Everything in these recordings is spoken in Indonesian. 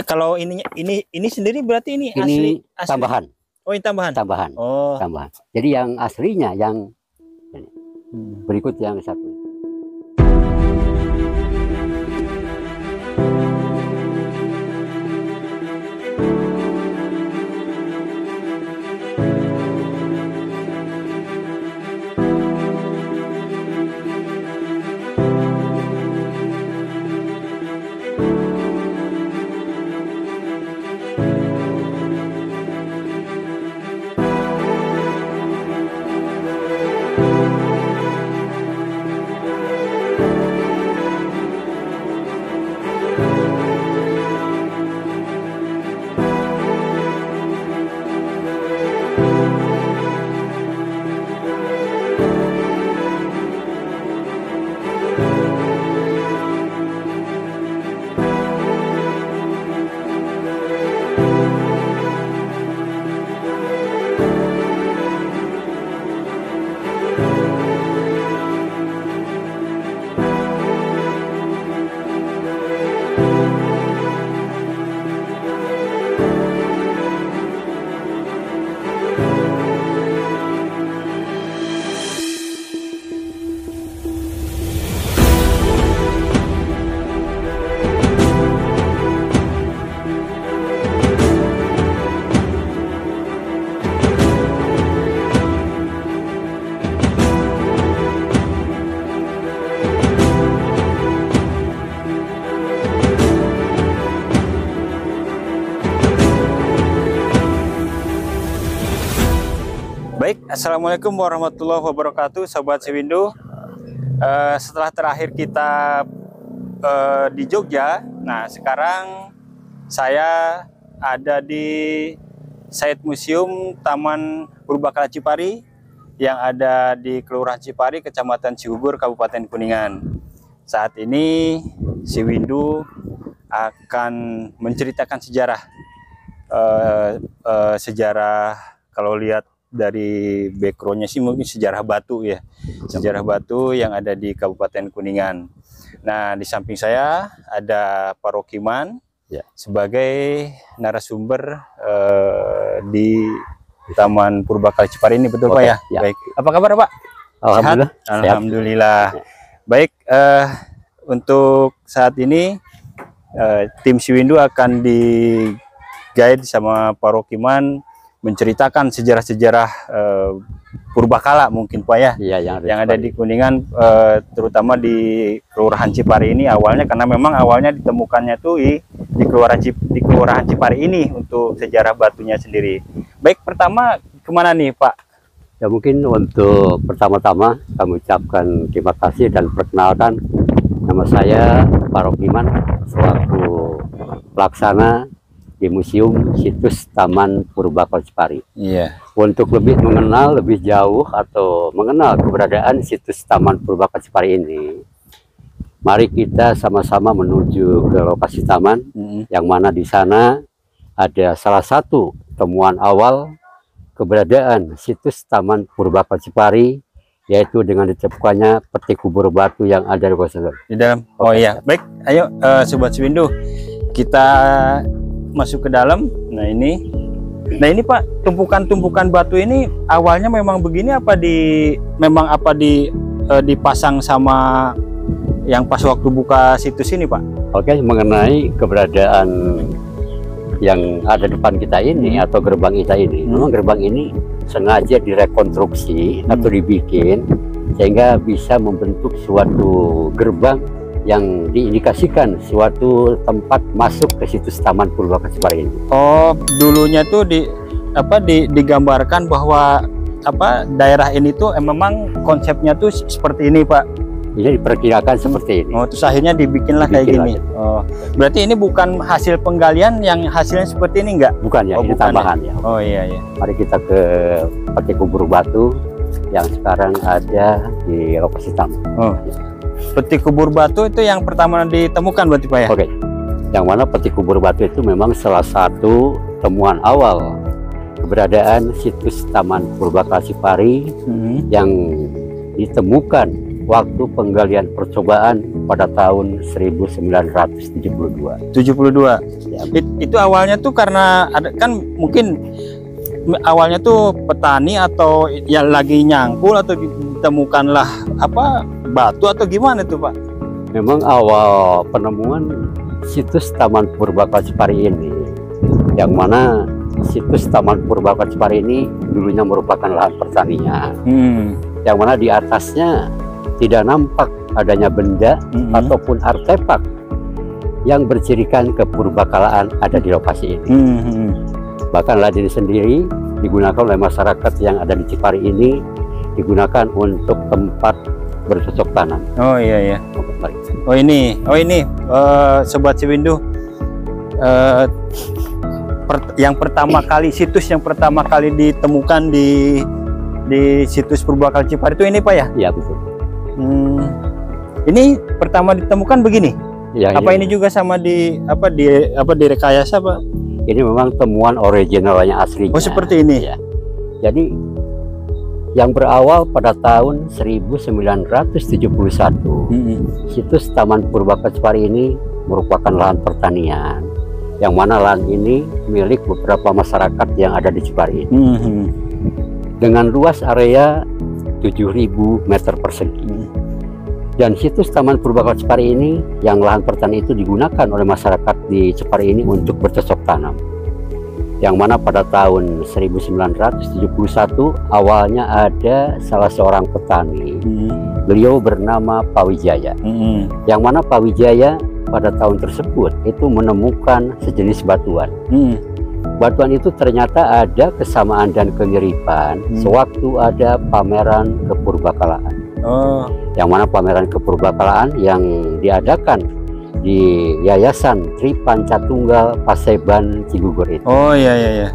Kalau ini sendiri berarti ini Ini asli. tambahan. Oh, ini tambahan. Tambahan. Oh. Tambahan. Jadi yang aslinya yang berikut yang satu. Baik, assalamualaikum warahmatullahi wabarakatuh, Sobat Siwindu. Setelah terakhir kita di Jogja, nah sekarang saya ada di Site Museum Taman Purbakala Cipari yang ada di Kelurahan Cipari, Kecamatan Cigugur, Kabupaten Kuningan. Saat ini Siwindu akan menceritakan sejarah kalau lihat dari backgroundnya sih mungkin sejarah batu ya, sejarah batu yang ada di Kabupaten Kuningan. Nah, di samping saya ada Pak Rokiman ya, sebagai narasumber di Taman Purbakala Cipari ini, betul Pak ya? Ya? Baik, apa kabar Pak? Alhamdulillah. Sehat? Alhamdulillah. Baik, untuk saat ini tim Siwindu akan di guide sama Pak Rokiman menceritakan sejarah-sejarah Purbakala mungkin Pak ya, yang ada di Kuningan, terutama di Kelurahan Cipari ini awalnya, karena memang awalnya ditemukannya tuh di Kelurahan Cipari ini untuk sejarah batunya sendiri. Baik, pertama kemana nih Pak? Ya mungkin untuk pertama-tama kami ucapkan terima kasih dan perkenalkan, nama saya Pak Rokiman selaku pelaksana di Museum Situs Taman Purbakala Cipari. Iya. Untuk lebih mengenal lebih jauh atau mengenal keberadaan situs Taman Purbakala Cipari ini, mari kita sama-sama menuju ke lokasi taman, yang mana di sana ada salah satu temuan awal keberadaan situs Taman Purbakala Cipari, yaitu dengan ditemukannya peti kubur batu yang ada di dalam. Oh iya, baik. Ayo Sobat Siwindu, kita masuk ke dalam. Nah ini Pak, tumpukan-tumpukan batu ini awalnya memang begini apa dipasang sama yang pas waktu buka situs ini Pak? Oke, mengenai keberadaan yang ada depan kita ini atau gerbang kita ini, memang gerbang ini sengaja direkonstruksi atau dibikin sehingga bisa membentuk suatu gerbang yang diindikasikan suatu tempat masuk ke situs Taman Purbakala Cipari ini. Oh, dulunya tuh digambarkan bahwa daerah ini tuh memang konsepnya tuh seperti ini Pak. Ini diperkirakan seperti ini. Oh, terus akhirnya dibikinlah kayak gini. Oh, berarti ini bukan hasil penggalian yang hasilnya seperti ini enggak? Bukan ya, ini tambahan ya. Oh iya ya. Mari kita ke peti kubur batu yang sekarang ada di lokasi taman. Oh. Peti kubur batu itu yang pertama ditemukan berarti Pak ya? Oke. Yang mana peti kubur batu itu memang salah satu temuan awal keberadaan situs Taman Purbakala Cipari yang ditemukan waktu penggalian percobaan pada tahun 1972. 72. Ya, Itu awalnya tuh karena ada kan mungkin awalnya tuh petani atau yang lagi nyangkul atau ditemukanlah apa batu atau gimana tuh Pak? memang awal penemuan situs Taman Purbaka Cipari ini, yang mana situs Taman Purbaka Cipari ini dulunya merupakan lahan pertanian, yang mana di atasnya tidak nampak adanya benda ataupun artefak yang bercirikan kepurbakalaan ada di lokasi ini. Bahkan lahan ini sendiri digunakan oleh masyarakat yang ada di Cipari ini, digunakan untuk tempat bercocok tanam. Oh iya. Oh ini Sobat Ciwindu, yang pertama kali situs yang pertama kali ditemukan di situs Purbakala Cipari itu ini Pak ya? Iya betul. Ini pertama ditemukan begini? Ya, apa ini juga sama direkayasa Pak? Ini memang temuan originalnya aslinya. Oh seperti ini ya. Jadi yang berawal pada tahun 1971, situs Taman Purbaka Cipari ini merupakan lahan pertanian, yang mana lahan ini milik beberapa masyarakat yang ada di Cipari ini. Dengan luas area 7.000 meter persegi. Dan situs Taman Purbaka Cipari ini, yang lahan pertanian itu digunakan oleh masyarakat di Cipari ini untuk bercocok tanam. Yang mana pada tahun 1971 awalnya ada salah seorang petani, beliau bernama Pak Wijaya. Yang mana Pak Wijaya pada tahun tersebut itu menemukan sejenis batuan. Batuan itu ternyata ada kesamaan dan kemiripan sewaktu ada pameran kepurbakalaan. Yang mana pameran kepurbakalaan yang diadakan di Yayasan Tri Pancatunggal Paseban Cigugur itu. Oh iya.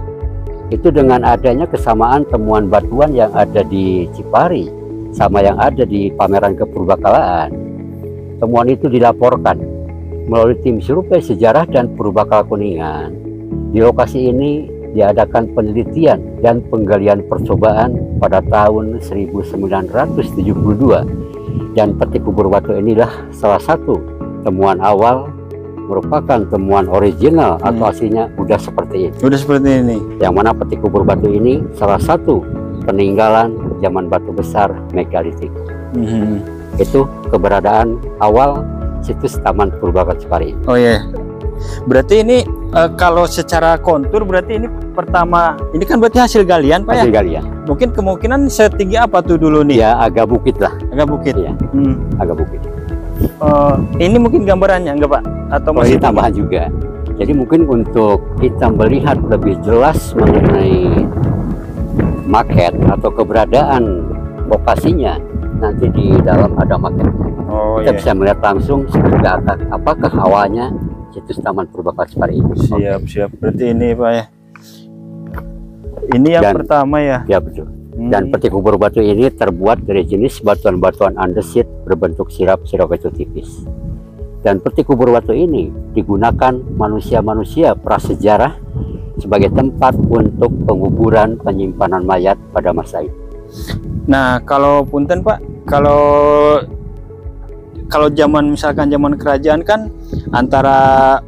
Itu dengan adanya kesamaan temuan batuan yang ada di Cipari sama yang ada di pameran kepurbakalaan. Temuan itu dilaporkan melalui tim survei sejarah dan purbakala Kuningan. Di lokasi ini diadakan penelitian dan penggalian percobaan pada tahun 1972, dan peti kubur batu inilah salah satu temuan awal, merupakan temuan original atau aslinya udah seperti ini. Udah seperti ini. Yang mana peti kubur batu ini salah satu peninggalan zaman batu besar megalitik. Itu keberadaan awal situs Taman Purbaka Cipari. Oh iya. Berarti ini kalau secara kontur berarti ini pertama, ini kan berarti hasil galian Pak ya? Hasil galian. Mungkin kemungkinan setinggi apa tuh dulu nih? Ya agak bukit lah. Agak bukit. Ya, agak bukit. Ini mungkin gambarannya enggak Pak? Atau masih tambahan juga. Jadi mungkin untuk kita melihat lebih jelas mengenai maket atau keberadaan lokasinya, nanti di dalam ada maketnya. Kita bisa melihat langsung seperti apakah awalnya situs Taman Purbaka Cipari ini. Siap. Berarti ini Pak ya. Ini yang pertama ya. Ya betul. Dan peti kubur batu ini terbuat dari jenis batuan-batuan andesit berbentuk sirap kecil tipis. Dan peti kubur batu ini digunakan manusia-manusia prasejarah sebagai tempat untuk penguburan penyimpanan mayat pada masa itu. Nah, kalau punten Pak, kalau zaman misalkan zaman kerajaan kan antara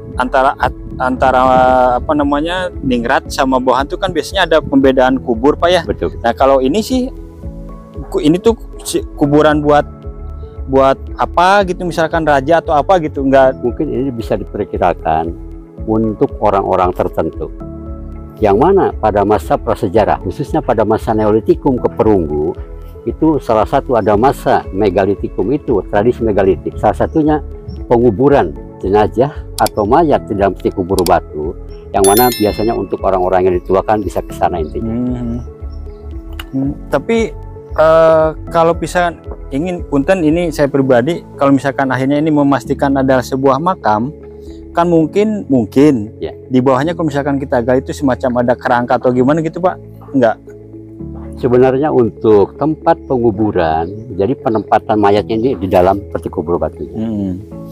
apa namanya ningrat sama bawahan tuh kan biasanya ada pembedaan kubur Pak ya. Betul. Nah kalau ini sih ini tuh kuburan buat apa gitu, misalkan raja atau apa gitu, enggak? Mungkin ini bisa diperkirakan untuk orang-orang tertentu yang mana pada masa prasejarah, khususnya pada masa Neolitikum ke Perunggu, itu salah satu ada masa megalitikum, itu tradisi megalitik, salah satunya penguburan jenazah atau mayat di dalam peti kubur batu, yang mana biasanya untuk orang-orang yang dituakan bisa ke sana intinya. Tapi kalau misalkan ingin punten, ini saya pribadi kalau misalkan akhirnya ini memastikan adalah sebuah makam, kan mungkin ya, di bawahnya kalau misalkan kita gali itu semacam ada kerangka atau gimana gitu Pak? Enggak. Sebenarnya untuk tempat penguburan, jadi penempatan mayat ini di dalam peti kubur batu.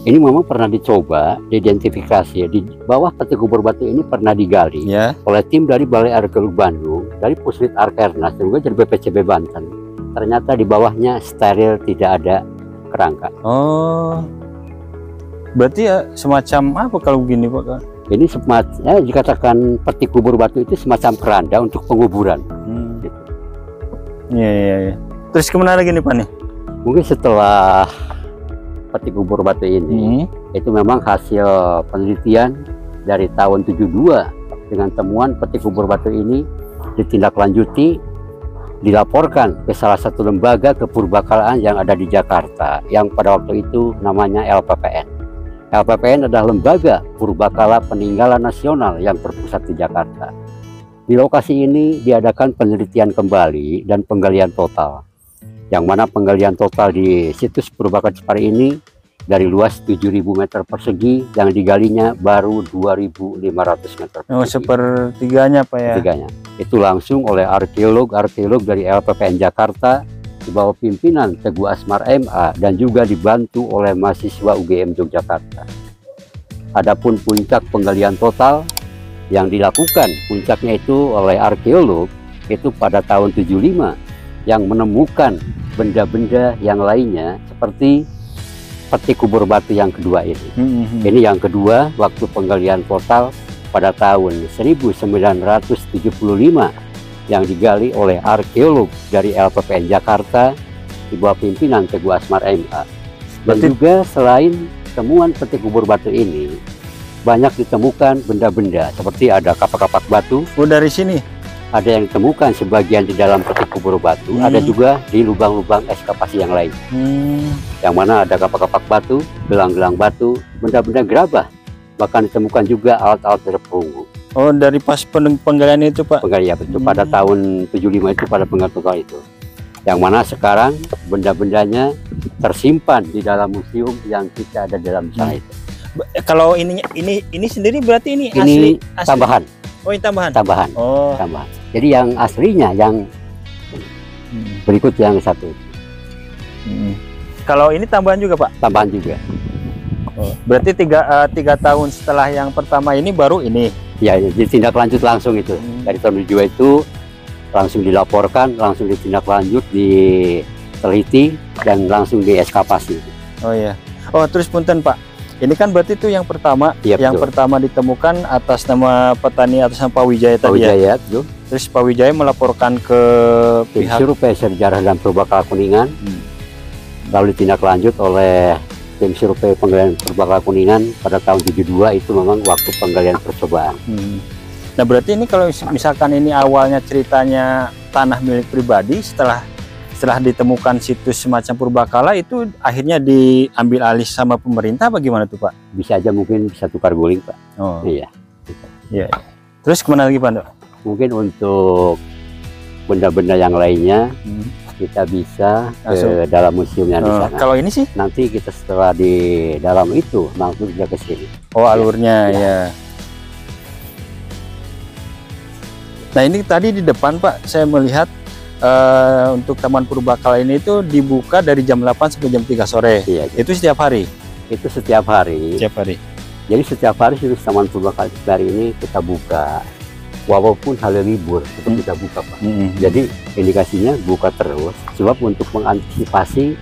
Ini memang pernah dicoba diidentifikasi di bawah peti kubur batu ini, pernah digali oleh tim dari Balai Arkeologi Bandung, dari Puslit Arkernas, dan juga dari BPCB Banten. Ternyata di bawahnya steril, tidak ada kerangka. Oh, berarti ya semacam apa kalau begini Pak? Ini semacam, dikatakan peti kubur batu itu semacam keranda untuk penguburan. Gitu. Iya. Terus kemana lagi nih Pak nih? Mungkin setelah peti kubur batu ini, itu memang hasil penelitian dari tahun 72 dengan temuan peti kubur batu ini ditindaklanjuti, dilaporkan ke salah satu lembaga kepurbakalaan yang ada di Jakarta, yang pada waktu itu namanya LPPN. LPPN adalah lembaga purbakala peninggalan nasional yang berpusat di Jakarta. Di lokasi ini diadakan penelitian kembali dan penggalian total, yang mana penggalian total di situs Purbakala Cipari ini dari luas 7.000 meter persegi, yang digalinya baru 2.500 meter persegi. Oh, sepertiganya Pak ya? Sepertiganya. Itu langsung oleh arkeolog dari LPPN Jakarta di bawah pimpinan Teguh Asmar MA dan juga dibantu oleh mahasiswa UGM Yogyakarta. Adapun puncak penggalian total yang dilakukan, puncaknya itu oleh arkeolog itu pada tahun 75, yang menemukan benda-benda yang lainnya seperti peti kubur batu yang kedua ini. Ini yang kedua, waktu penggalian total pada tahun 1975 yang digali oleh arkeolog dari LPPN Jakarta di bawah pimpinan Teguh Asmar MA. Dan juga selain temuan peti kubur batu ini, banyak ditemukan benda-benda seperti ada kapak-kapak batu. Oh, dari sini? Ada yang ditemukan sebagian di dalam peti kubur batu, ada juga di lubang-lubang ekskavasi yang lain. Yang mana ada kapak-kapak batu, gelang-gelang batu, benda-benda gerabah. Bahkan ditemukan juga alat-alat berperunggu. Oh, dari pas penggalian itu Pak? Penggalian itu pada tahun 75 itu, pada penggalian total itu. Yang mana sekarang benda-bendanya tersimpan di dalam museum yang kita ada dalam sana itu. Kalau ini sendiri berarti ini asli? Asli Tambahan. Oh, ini tambahan. Tambahan. Oh. Tambahan. Jadi yang aslinya yang berikut yang satu. Kalau ini tambahan juga Pak? Tambahan juga. Oh. Berarti tiga tahun setelah yang pertama ini baru ini? Ya, ditindaklanjut langsung itu. Dari tahun 72 itu langsung dilaporkan, langsung ditindaklanjut, diteliti, dan langsung dieskavasi. Oh iya. Oh, terus punten Pak, ini kan berarti itu yang pertama, ya, yang betul. pertama ditemukan atas nama petani, atas nama Pak Wijaya tadi Wijaya, ya? Terus Pak Wijaya melaporkan ke pihak Survei Sejarah dan Purbakala Kuningan, lalu ditindaklanjut oleh tim survei penggalian Purbakala Kuningan pada tahun 72, itu memang waktu penggalian percobaan. Nah, berarti ini kalau misalkan ini awalnya ceritanya tanah milik pribadi, setelah ditemukan situs semacam Purbakala itu akhirnya diambil alih sama pemerintah, bagaimana tuh Pak? Bisa aja, mungkin bisa tukar guling Pak. Oh iya. Iya. Terus kemana lagi Pak? Mungkin untuk benda-benda yang lainnya kita bisa ke dalam museum yang di sana. Kalau ini sih nanti kita setelah di dalam itu langsung kita ke sini. Oh, alurnya ya. Nah, ini tadi di depan Pak saya melihat untuk Taman Purbakala ini itu dibuka dari jam 8 sampai jam 3 sore. Iya, itu setiap hari? Itu setiap hari. Setiap hari. Jadi setiap hari situs Taman Purbakala Cipari ini kita buka. Walaupun hari libur tetap kita buka Pak. Jadi indikasinya buka terus, sebab untuk mengantisipasi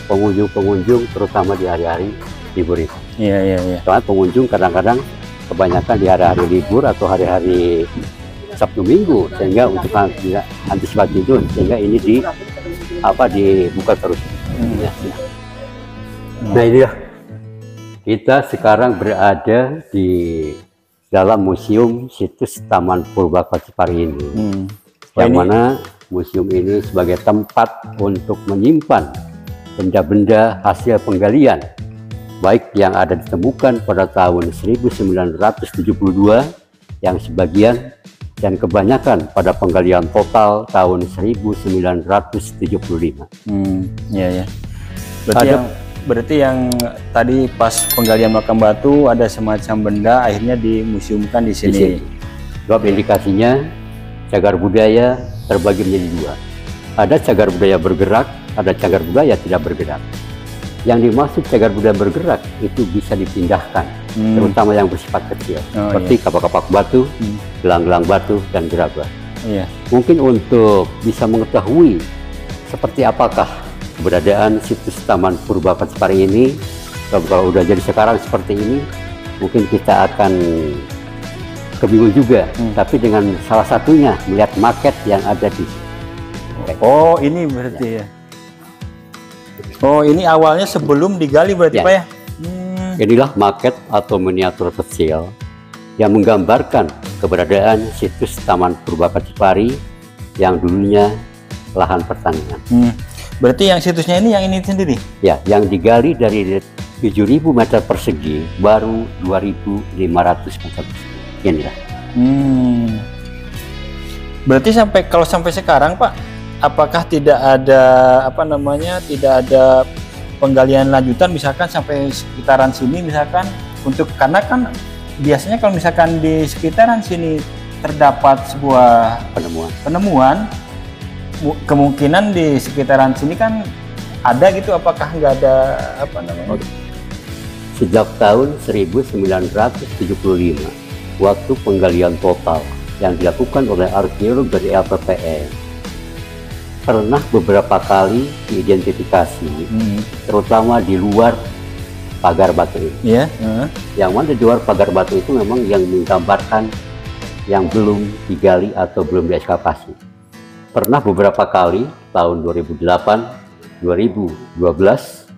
pengunjung-pengunjung terutama di hari-hari libur itu. Iya. Soalnya pengunjung kadang-kadang kebanyakan di hari-hari libur atau hari-hari Sabtu Minggu, sehingga untuk antisipasi itu, sehingga ini dibuka terus. Nah, ini ya, kita sekarang berada di dalam museum situs Taman Purbakala Cipari ini, yang mana museum ini sebagai tempat untuk menyimpan benda-benda hasil penggalian, baik yang ada ditemukan pada tahun 1972 yang sebagian, dan kebanyakan pada penggalian total tahun 1975. Iya. Berarti yang tadi pas penggalian makam batu ada semacam benda akhirnya dimuseumkan di sini. Sebab indikasinya cagar budaya terbagi menjadi dua. Ada cagar budaya bergerak, ada cagar budaya tidak bergerak. Yang dimaksud cagar budaya bergerak itu bisa dipindahkan, terutama yang bersifat kecil, seperti kapak-kapak batu, gelang-gelang batu, dan gerabah. Mungkin untuk bisa mengetahui seperti apakah keberadaan situs Taman Purba Kacipari ini. Kalau udah jadi sekarang seperti ini, mungkin kita akan kebingungan juga. Tapi dengan salah satunya melihat maket yang ada di Oh, ini berarti ya. Oh, ini awalnya sebelum digali berarti Ya. Pak ya? Inilah maket atau miniatur kecil yang menggambarkan keberadaan situs Taman Purba Kacipari yang dulunya lahan pertanian. Berarti yang situsnya ini yang ini sendiri? Ya, yang digali dari 7.000 meter persegi baru 2.500 meter persegi. Inilah. Berarti kalau sampai sekarang Pak, apakah tidak ada tidak ada penggalian lanjutan misalkan sampai sekitaran sini misalkan karena kan biasanya kalau misalkan di sekitaran sini terdapat sebuah penemuan kemungkinan di sekitaran sini kan ada gitu, apakah nggak ada Sejak tahun 1975 waktu penggalian total yang dilakukan oleh arkeolog dari LPPN pernah beberapa kali diidentifikasi, terutama di luar pagar batu ini. Yang mana di luar pagar batu itu memang yang menggambarkan yang belum digali atau belum diekskavasi. Pernah beberapa kali tahun 2008, 2012,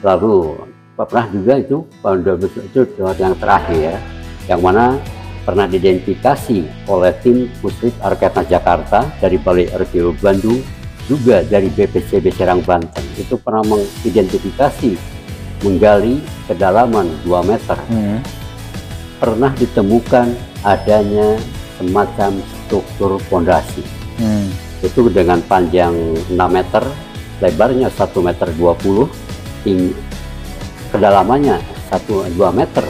lalu pernah juga itu tahun 2012 itu yang terakhir, yang mana pernah diidentifikasi oleh tim Puslit Arkeatnas Jakarta dari Balai Arkeologi Bandung, juga dari BPCB Serang Banten. Itu pernah mengidentifikasi menggali kedalaman 2 meter. Pernah ditemukan adanya semacam struktur pondasi. Itu dengan panjang 6 meter, lebarnya 1,20 meter, kedalamannya 1-2 meter.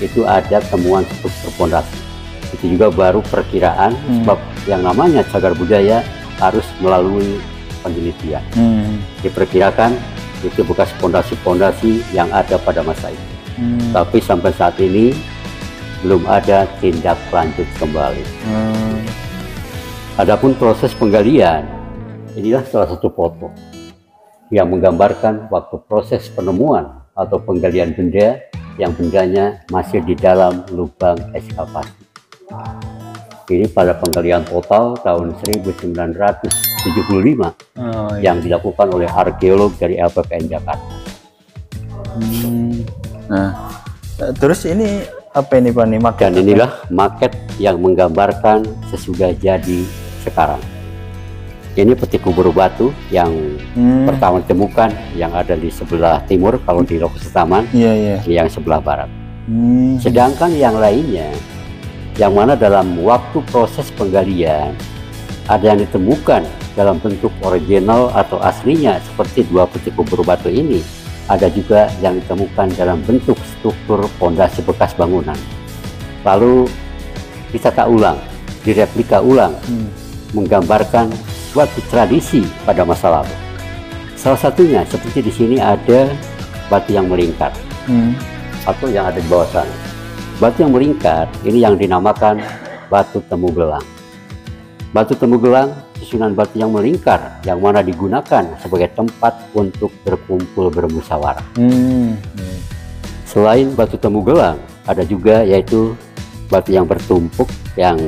Itu ada temuan struktur pondasi. Itu juga baru perkiraan, sebab yang namanya cagar budaya harus melalui penelitian. Diperkirakan itu bekas pondasi-pondasi yang ada pada masa itu. Tapi sampai saat ini belum ada tindak lanjut kembali. Adapun proses penggalian, inilah salah satu foto yang menggambarkan waktu proses penemuan atau penggalian benda yang bendanya masih di dalam lubang ekskavasi. Ini pada penggalian total tahun 1975 yang dilakukan oleh arkeolog dari LPPN Jakarta. Nah, terus ini apa ini Pak? Dan inilah maket yang menggambarkan sesudah jadi sekarang. Ini peti kubur batu yang pertama ditemukan yang ada di sebelah timur kalau di lokasi taman, yang sebelah barat. Sedangkan yang lainnya, yang mana dalam waktu proses penggalian ada yang ditemukan dalam bentuk original atau aslinya seperti 2 peti kubur batu ini, ada juga yang ditemukan dalam bentuk struktur pondasi bekas bangunan. Lalu ditata ulang, direplika ulang, menggambarkan suatu tradisi pada masa lalu. Salah satunya seperti di sini ada batu yang melingkar, atau yang ada di bawah sana. Batu yang melingkar ini yang dinamakan batu temu gelang. Batu temu gelang susunan batu yang melingkar yang mana digunakan sebagai tempat untuk berkumpul bermusyawarah. Selain batu temu gelang, ada juga yaitu batu yang bertumpuk yang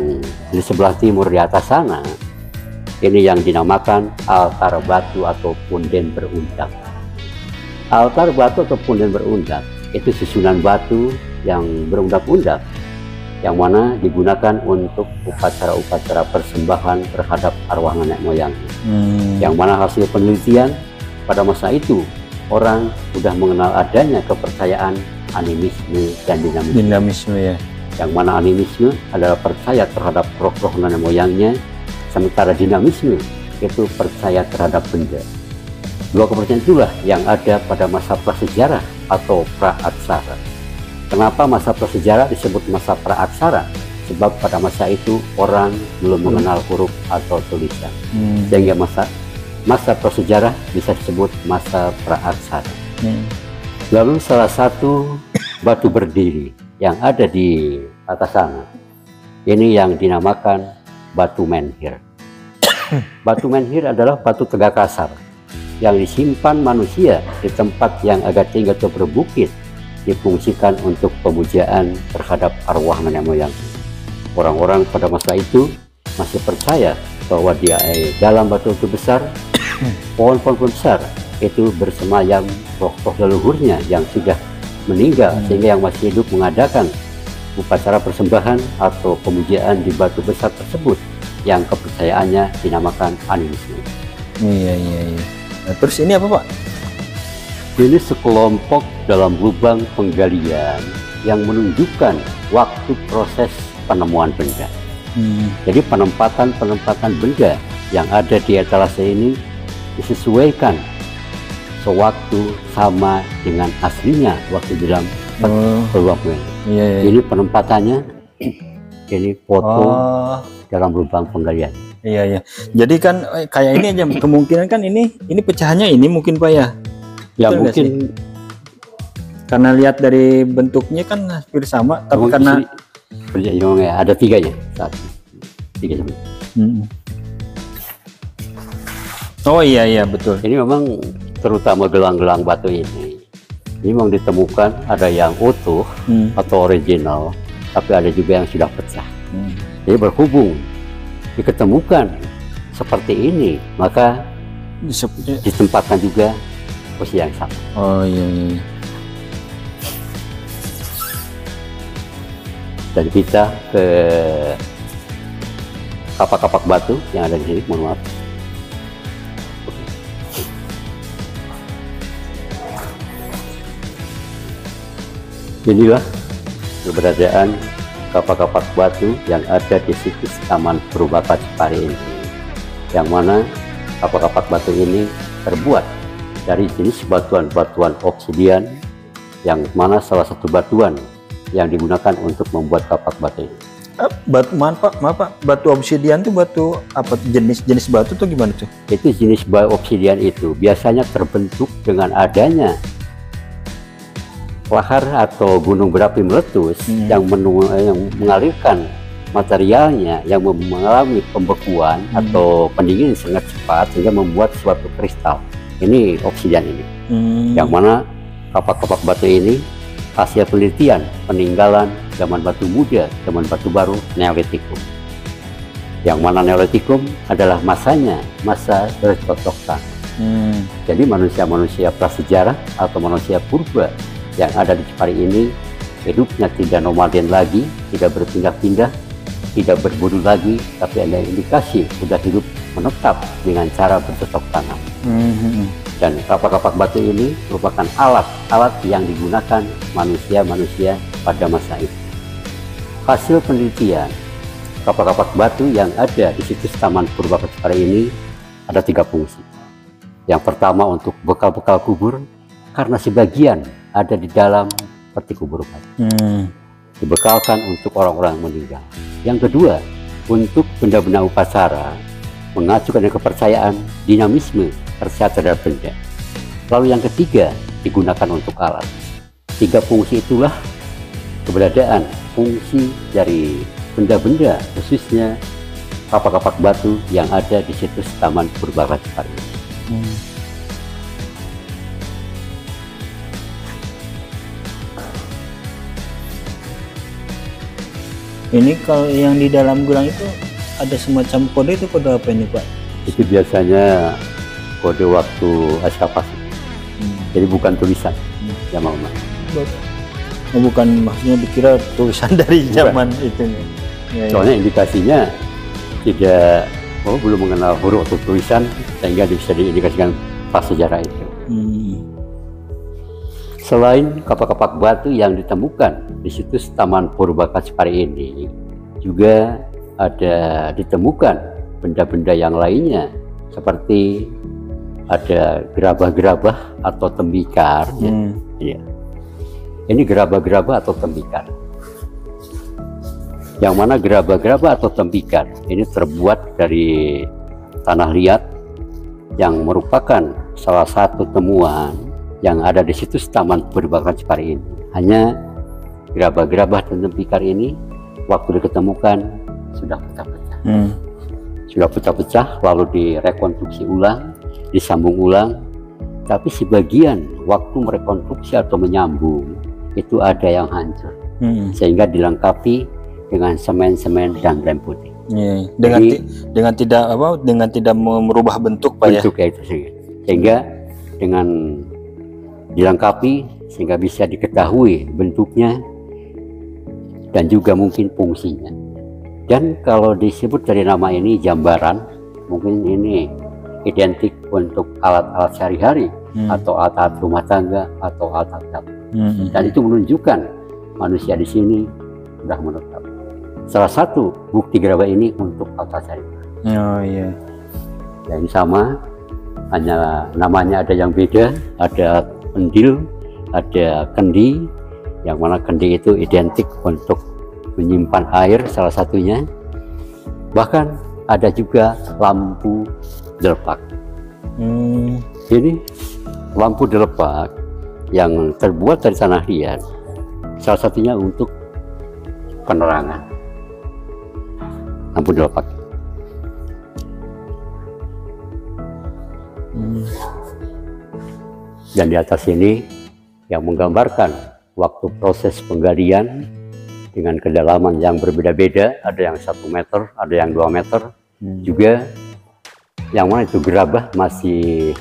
di sebelah timur di atas sana. Ini yang dinamakan altar batu atau punden berundak. Altar batu atau punden berundak itu susunan batu yang berundak-undak yang mana digunakan untuk upacara-upacara persembahan terhadap arwah nenek moyang. Yang mana hasil penelitian pada masa itu orang sudah mengenal adanya kepercayaan animisme dan dinamisme. Yang mana animisme adalah percaya terhadap roh-roh nenek moyangnya, sementara dinamisme itu percaya terhadap benda. Dua kepercayaan itulah yang ada pada masa prasejarah atau praaksara. Kenapa masa prasejarah disebut masa praaksara? Sebab pada masa itu orang belum mengenal huruf atau tulisan, sehingga masa prasejarah bisa disebut masa praaksara. Lalu salah satu batu berdiri yang ada di atas sana, ini yang dinamakan batu menhir. Batu menhir adalah batu tegak kasar yang disimpan manusia di tempat yang agak tinggi atau berbukit difungsikan untuk pemujaan terhadap arwah nenek moyang. Orang-orang pada masa itu masih percaya bahwa di dalam batu-batu besar, pohon-pohon besar itu bersemayam roh-roh leluhurnya yang sudah meninggal, sehingga yang masih hidup mengadakan upacara persembahan atau pemujaan di batu besar tersebut yang kepercayaannya dinamakan animisme. Iya. Nah, terus ini apa, Pak? Ini sekelompok dalam lubang penggalian yang menunjukkan waktu proses penemuan benda. Jadi penempatan benda yang ada di etalase ini disesuaikan sewaktu sama dengan aslinya waktu di dalam lubang penggalian. Iya. Ini penempatannya, ini foto dalam lubang penggalian. Iya. Jadi kan kayak ini aja kemungkinan kan ini pecahannya ini mungkin, Pak ya. Ya betul mungkin karena lihat dari bentuknya kan hampir sama, tapi karena ada tiganya, tiga sama. Oh iya betul. Ini memang terutama gelang-gelang batu ini memang ditemukan ada yang utuh atau original, tapi ada juga yang sudah pecah. Jadi berhubung diketemukan seperti ini, maka ditempatkan juga posisi yang sama. Oh iya. Dan kita ke kapak-kapak batu yang ada di sini, mohon maaf. Inilah keberadaan kapak-kapak batu yang ada di situs Taman Purubaka Cipari ini, yang mana kapak-kapak batu ini terbuat dari jenis batuan-batuan obsidian, yang mana salah satu batuan yang digunakan untuk membuat kapak batu ini. Maaf Pak, batu obsidian itu batu apa, jenis batu tuh gimana tuh? Itu jenis obsidian itu biasanya terbentuk dengan adanya lahar atau gunung berapi meletus yang mengalirkan materialnya yang mengalami pembekuan atau pendinginan sangat cepat sehingga membuat suatu kristal. Ini obsidian ini, yang mana kapak-kapak batu ini hasil penelitian peninggalan zaman batu muda, zaman batu baru, Neolitikum. Yang mana Neolitikum adalah masa bercocok tanam. Jadi manusia-manusia prasejarah atau manusia purba yang ada di Cipari ini hidupnya tidak nomaden lagi, tidak berpindah-pindah, tidak berburu lagi, tapi ada indikasi sudah hidup menetap dengan cara bercocok tanam. Dan kapak-kapak batu ini merupakan alat-alat yang digunakan manusia-manusia pada masa itu. Hasil penelitian kapak-kapak batu yang ada di situs Taman Purubaka Cipari ini ada 3 fungsi. Yang pertama untuk bekal-bekal kubur, karena sebagian ada di dalam peti kubur batu. Dibekalkan untuk orang-orang meninggal. Yang kedua, untuk benda-benda upacara, mengacu pada kepercayaan dinamisme percaya terhadap benda. Lalu yang ketiga, digunakan untuk alat. 3 fungsi itulah keberadaan fungsi dari benda-benda, khususnya kapak-kapak batu yang ada di situs Taman Purubaka Cipari. Ini kalau yang di dalam gelang itu ada semacam kode, itu kode apa ini, Pak? Itu biasanya kode waktu eskavasi. Jadi bukan tulisan. Ya mau. Bukan, maksudnya dikira tulisan dari zaman itu. Soalnya indikasinya tidak, belum mengenal huruf atau tulisan, sehingga bisa diindikasikan prasejarah itu. Selain kapak-kapak batu yang ditemukan di situs Taman Purubaka Cipari ini, juga ada ditemukan benda-benda yang lainnya, seperti ada gerabah-gerabah atau tembikar. Ya. Ini gerabah-gerabah atau tembikar. Yang mana gerabah-gerabah atau tembikar ini terbuat dari tanah liat, yang merupakan salah satu temuan yang ada di situs Taman Purubaka Cipari ini. Hanya gerabah-gerabah dan tembikar ini waktu diketemukan sudah pecah-pecah. Sudah pecah-pecah, lalu direkonstruksi ulang, disambung ulang, tapi sebagian waktu merekonstruksi atau menyambung itu ada yang hancur, sehingga dilengkapi dengan semen-semen dan lem putih. Dengan tidak merubah bentuk, Pak, bentuknya itu sehingga dengan dilengkapi sehingga bisa diketahui bentuknya dan juga mungkin fungsinya. Dan kalau disebut dari nama ini jambaran, mungkin ini identik untuk alat-alat sehari-hari atau alat-alat rumah tangga atau alat-alat dapur. Dan itu menunjukkan manusia di sini sudah menetap. Salah satu bukti gerabah ini untuk alat sehari-hari. Oh iya. Ya, ini sama, hanya namanya ada yang beda. Ada pendil, ada kendi, yang mana kendi itu identik untuk menyimpan air salah satunya. Bahkan ada juga lampu delepak. Ini lampu delepak yang terbuat dari tanah liat, salah satunya untuk penerangan. Lampu delepak. Dan di atas ini yang menggambarkan waktu proses penggalian dengan kedalaman yang berbeda-beda, ada yang 1 meter, ada yang 2 meter, juga yang mana itu gerabah masih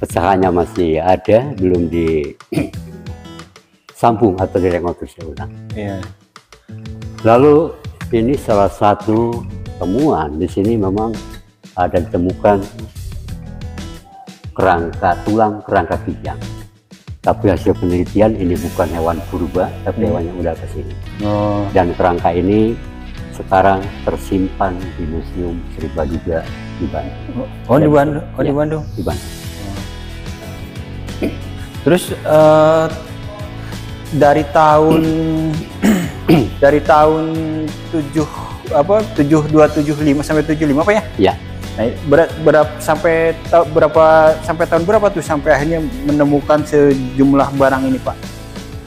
pecahannya masih ada, belum disambung atau direkonstruksi ulang. Lalu ini salah satu temuan di sini, memang ada ditemukan tulang kerangka kijang. Tapi hasil penelitian ini bukan hewan purba, tapi hewan yang udah kesini. Dan kerangka ini sekarang tersimpan di Museum Sri Baduga di Bandung. Di Bandung. Di Bandung. Di Bandung. Terus dari tahun 7275 sampai 75 Pak ya? Iya. Nah, sampai tahun berapa tuh sampai akhirnya menemukan sejumlah barang ini, Pak?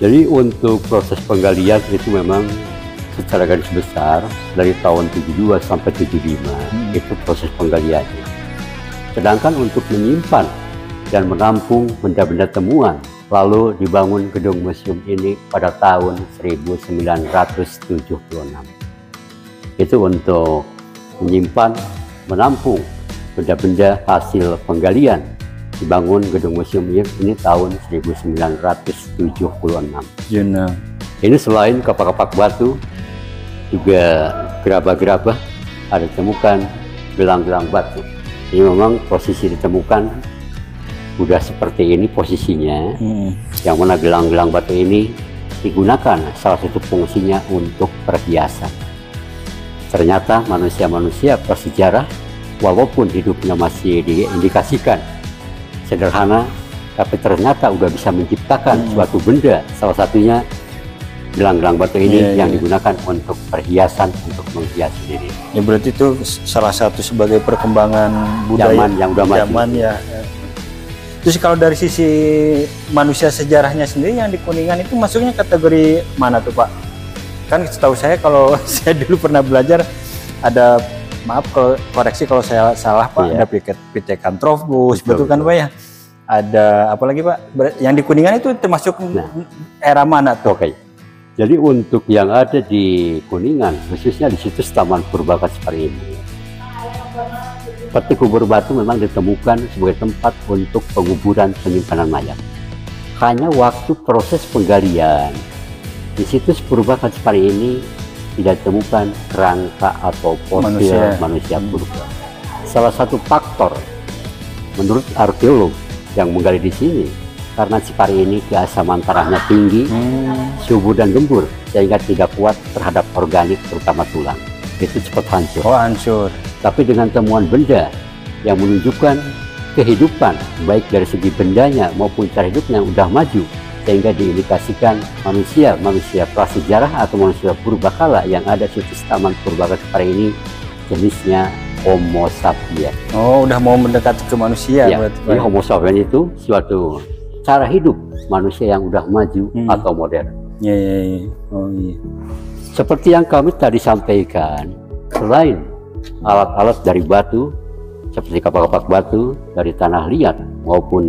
Jadi untuk proses penggalian itu memang secara garis besar dari tahun 72 sampai 75 itu proses penggaliannya. Sedangkan untuk menyimpan dan menampung benda-benda temuan, lalu dibangun gedung museum ini pada tahun 1976. Itu untuk menyimpan, menampung benda-benda hasil penggalian. Dibangun gedung museum ini tahun 1976. Ini selain kapak-kapak batu, juga gerabah-gerabah, ada ditemukan gelang-gelang batu. Ini memang posisi ditemukan udah seperti ini posisinya, yang mana gelang-gelang batu ini digunakan salah satu fungsinya untuk perhiasan. Ternyata manusia-manusia prasejarah, walaupun hidupnya masih diindikasikan sederhana, tapi ternyata udah bisa menciptakan suatu benda, salah satunya gelang-gelang batu ini yang digunakan untuk perhiasan, untuk menghias diri. Ya berarti itu salah satu sebagai perkembangan budaya zaman yang udah maju. Ya. Terus kalau dari sisi manusia sejarahnya sendiri yang di Kuningan itu masuknya kategori mana tuh, Pak? Kan setahu saya, kalau saya dulu pernah belajar, ada, maaf kalau koreksi kalau saya salah, Pak, ada Pithecanthropus, betul kan, Pak ya? Ada apa lagi, Pak? Yang di Kuningan itu termasuk era mana tuh? Oke. Jadi untuk yang ada di Kuningan, khususnya di situs Taman Purbaka seperti ini, peti kubur batu memang ditemukan sebagai tempat untuk penguburan penyimpanan mayat. Hanya waktu proses penggalian di situs Purbaka seperti ini tidak ditemukan kerangka atau fosil manusia purba. Salah satu faktor menurut arkeolog yang menggali di sini, karena Cipari ini keasaman tanahnya tinggi, subur dan gembur, sehingga tidak kuat terhadap organik terutama tulang. Itu cepat hancur. Oh, hancur. Tapi dengan temuan benda yang menunjukkan kehidupan, baik dari segi bendanya maupun cara hidupnya yang udah maju, sehingga diindikasikan manusia prasejarah atau manusia purbakala yang ada di situs Taman Purbaka seperti ini jenisnya Homo sapiens. Oh, udah mau mendekat ke manusia. Ya, jadi Homo sapiens itu suatu cara hidup manusia yang udah maju atau modern. Oh iya. Seperti yang kami tadi sampaikan, selain alat-alat dari batu seperti kapak-kapak batu dari tanah liat maupun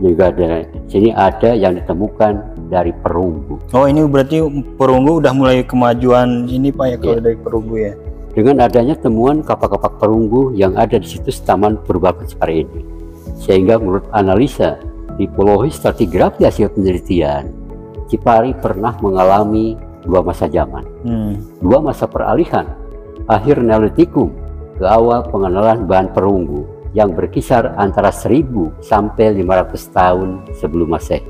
juga ada sini ada yang ditemukan dari perunggu. Oh, ini berarti perunggu udah mulai kemajuan ini Pak ya, kalau dari perunggu ya. Dengan adanya temuan kapak-kapak perunggu yang ada di situs Taman Purbaka Cipari ini, sehingga menurut analisa tipologi stratigrafi hasil penelitian, Cipari pernah mengalami dua masa zaman, dua masa peralihan, akhir Neolitikum ke awal pengenalan bahan perunggu yang berkisar antara 1000 sampai 500 tahun sebelum Masehi,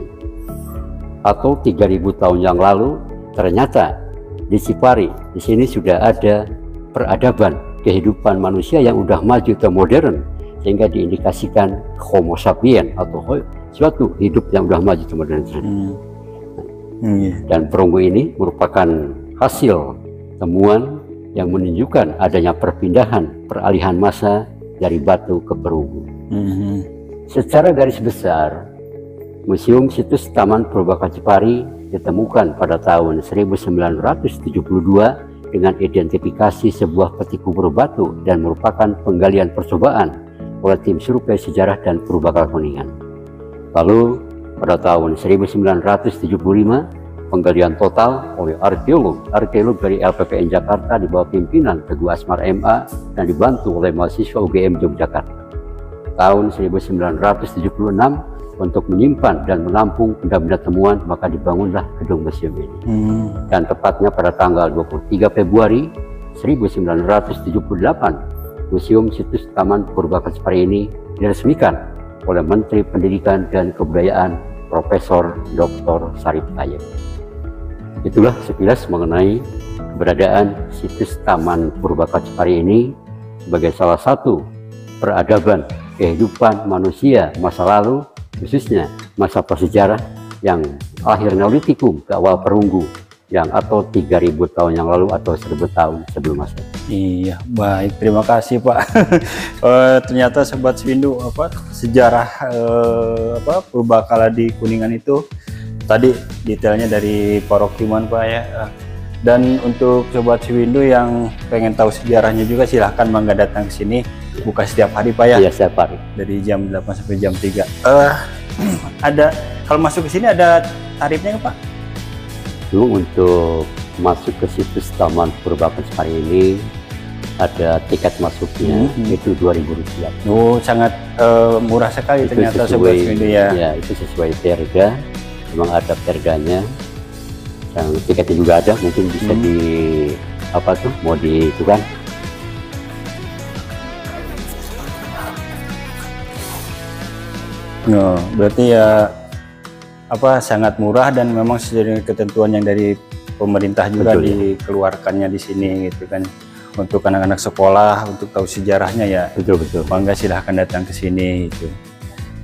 atau 3000 tahun yang lalu. Ternyata di Cipari di sini sudah ada peradaban kehidupan manusia yang udah maju atau modern, sehingga diindikasikan Homo sapiens atau suatu hidup yang udah maju atau modern. Dan perunggu ini merupakan hasil temuan yang menunjukkan adanya peralihan massa dari batu ke perunggu. Secara garis besar, Museum Situs Taman Purbaka Cipari ditemukan pada tahun 1972 dengan identifikasi sebuah peti kubur batu dan merupakan penggalian percobaan oleh tim survei sejarah dan Purbakala Kuningan. Lalu pada tahun 1975 penggalian total oleh arkeolog dari LPPN Jakarta di bawah pimpinan Teguh Asmar MA dan dibantu oleh mahasiswa UGM Yogyakarta. Tahun 1976 untuk menyimpan dan menampung benda-benda temuan, maka dibangunlah gedung museum ini. Dan tepatnya pada tanggal 23 Februari 1978, Museum Situs Taman Purbaka Cipari ini diresmikan oleh Menteri Pendidikan dan Kebudayaan Profesor Dr. Sarip Tayyip. Itulah sekilas mengenai keberadaan situs Taman Purbaka Cipari ini sebagai salah satu peradaban kehidupan manusia masa lalu, khususnya masa prasejarah yang akhir Neolitikum ke awal perunggu, yang atau 3000 tahun yang lalu atau 1000 tahun sebelum Masehi. Iya, baik, terima kasih Pak. Ternyata Sobat Swindu, sejarah Purbakala di Kuningan itu tadi detailnya dari Parokiman Pak ya. Dan untuk Sobat Swindu yang pengen tahu sejarahnya juga, silahkan mangga datang ke sini. Buka setiap hari Pak ya? Iya, setiap hari. Dari jam 8 sampai jam 3. Ada, kalau masuk ke sini ada tarifnya Pak? Dulu untuk masuk ke situs Taman Purbaka Cipari ini ada tiket masuknya, itu Rp2.000. Oh, sangat murah sekali itu ternyata Sobat Swindu ya. Ya, itu sesuai perda. Memang ada perdanya. Yang tiketnya juga ada, mungkin bisa di mau ditukar. No, berarti ya sangat murah dan memang sesuai ketentuan yang dari pemerintah juga. Betul, dikeluarkannya di sini gitu kan, untuk anak-anak sekolah untuk tahu sejarahnya ya. Betul. Mangga silahkan datang ke sini itu.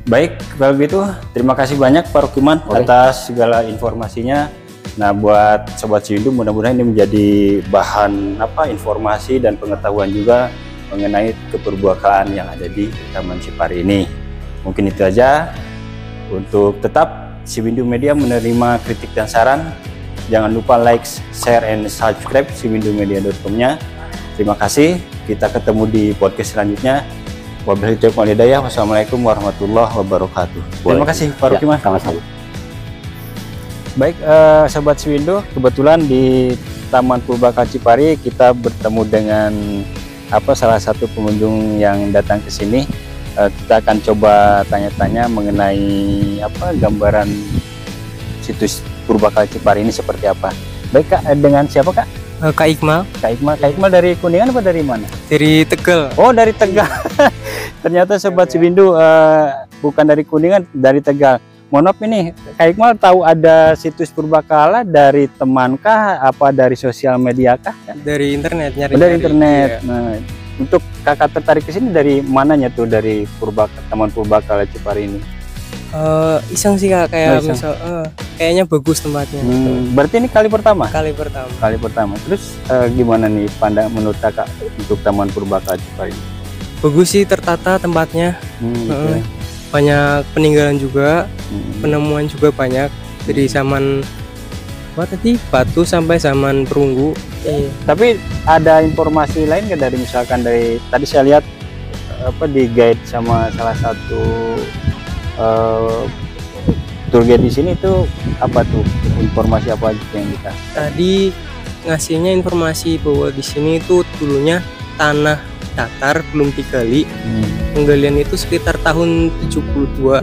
Baik, kalau gitu terima kasih banyak Pak Rokiman atas segala informasinya. Nah, buat Sobat Swindu, mudah-mudahan ini menjadi bahan informasi dan pengetahuan juga mengenai keperbakalaan yang ada di Taman Cipari ini. Mungkin itu aja. Untuk tetap Swindu Media menerima kritik dan saran. Jangan lupa like, share, and subscribe swindumedia.com-nya. Terima kasih. Kita ketemu di podcast selanjutnya. Wabillahi taufiq wal hidayah. Wassalamualaikum warahmatullahi wabarakatuh. Terima kasih Pak Rokiman. Sama-sama. Baik, Sobat Swindu, kebetulan di Taman Purbaka Cipari kita bertemu dengan salah satu pengunjung yang datang ke sini. Kita akan coba tanya-tanya mengenai gambaran situs Purbaka Cipari ini seperti apa. Baik Kak, dengan siapa Kak? Kak Iqmal. Kak Iqmal dari Kuningan apa dari mana? Dari Tegal. Oh, dari Tegal. Ternyata Sobat Swindu bukan dari Kuningan, dari Tegal. Mohon maaf ini, Kak Iqmal tahu ada situs Purbakala dari temankah, dari sosial media kah? Dari internet, dari internet. Iya. Nah, untuk kakak tertarik ke sini dari mananya tuh, dari Taman Purbakala Cipari ini? Iseng sih Kak, kayak misal kayaknya bagus tempatnya. Berarti ini kali pertama? Kali pertama. Kali pertama. Terus gimana nih menurut kakak untuk Taman Purbakala Cipari? Bagus sih, tertata tempatnya. Banyak peninggalan juga, penemuan juga banyak dari zaman batu sampai zaman perunggu. Tapi ada informasi lain nggak dari misalkan dari tadi saya lihat di guide sama salah satu tour guide di sini tuh apa tuh informasi apa aja yang kita? Tadi ngasihnya informasi bahwa di sini itu dulunya tanah datar belum digali. Penggalian itu sekitar tahun 72.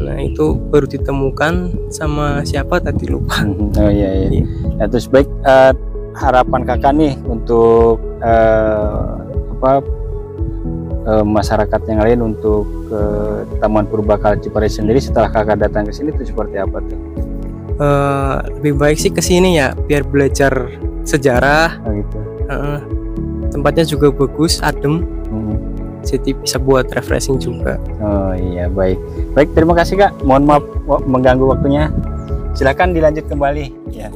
Nah itu baru ditemukan sama siapa tadi lupa. Oh iya. Ya, terus baik, harapan kakak nih untuk masyarakat yang lain untuk Taman Purbakala Ciparai sendiri setelah kakak datang ke sini itu seperti apa tuh? Lebih baik sih ke sini ya biar belajar sejarah. Oh, gitu. Tempatnya juga bagus, adem. Jadi bisa buat refreshing juga. Oh iya, baik terima kasih kak, mohon maaf mengganggu waktunya, silakan dilanjut kembali ya.